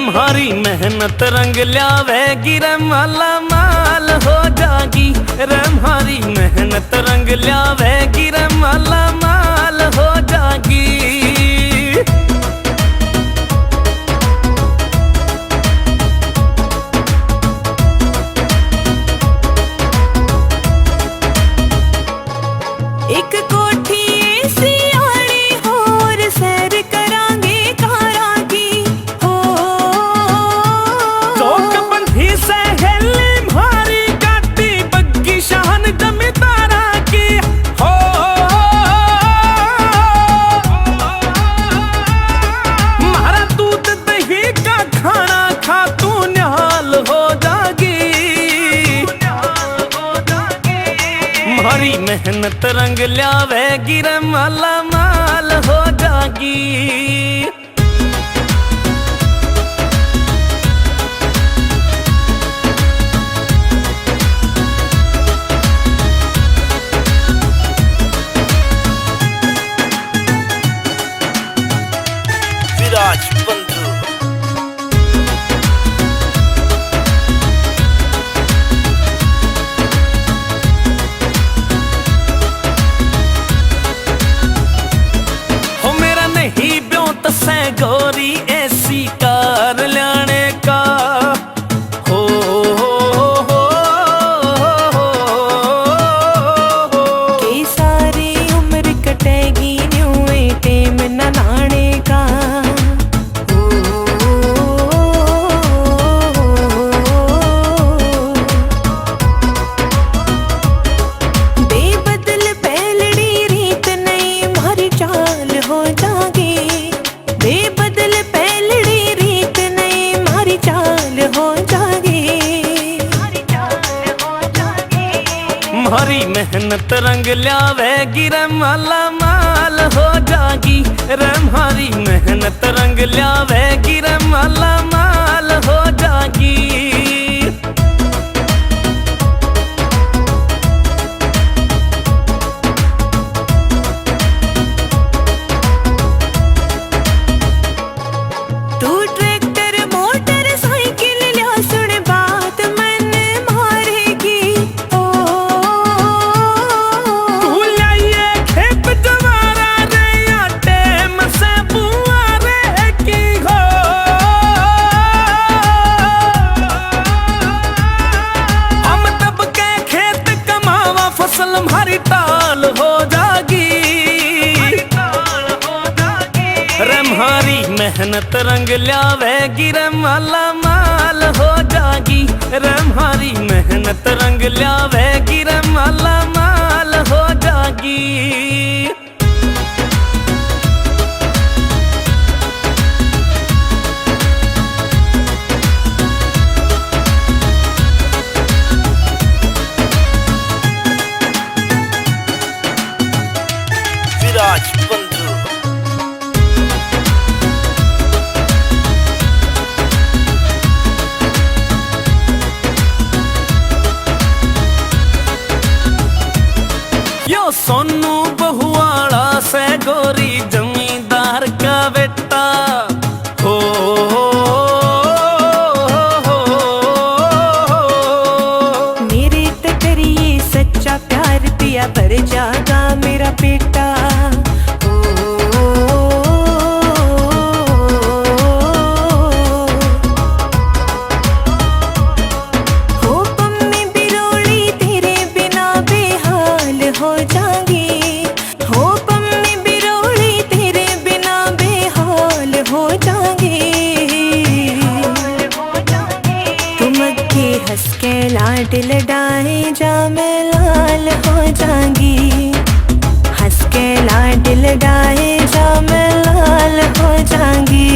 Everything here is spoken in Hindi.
रम्हारी मेहनत रंग ल्यावेगी रे माला माल हो जागी। रम्हारी मेहनत रंग ल्यावेगी रे माला माल हो जागी। एक कोठी ऐसी आड़ी होर सैर करांगे कारा की हो। चौक बंधी सहेली म्हारी काटी बग्गी शान जमींदारा की हो। मारा दूध दही का खाना खा तू निहाल हो जागी। म्हारी मेहनत रंग ल्यावेगी रे माला माल हो जागी। विराज बंधु ही ब्योत से गोरी ऐसी कार लाने का हो। के सारी उम्र कटेगी न्यूए टेम ननाने का हो। बेबदल पहलड़ी रीत नहीं मारी चाल हो जागी। बेबदल पहलड़ी रीत नहीं मारी चाल हो जागी। म्हारी मेहनत रंग ल्यावेगी रे माला माल हो जागी। रे म्हारी मेहनत रंग ल्यावेगी रे माला माल हो जागी। तू ट्रैक्टर मोटर साइकिल लिया सुन बात मन मारेगी ओ। तू लाइए खेप जवारा रे या टेम से बुआरे की हो। हम तब के खेत कमावा फसल हमारी टाल हो जागी। रे म्हारी मेहनत रंग ल्यावेगी रे माला माल हो जागी। रे म्हारी मेहनत रंग ल्यावेगी रे माला माल हो जागी। विराज बंधु यो सोनू बहुआड़ा से गोरी जमींदार का बेटा हो। मेरे तक करिए सच्चा प्यार पिया पर जागा मेरा बेटा ओ। हो पम्मी बिरोड़ी तेरे बिना बेहाल हो जागी। हो पम्मी बिरोड़ी तेरे बिना बेहाल हो जागी। तुम अगे हंस के लाड लडाए जा मैं लाल हो जागी। हंस के लाड लडाए जा मैं लाल हो जागी।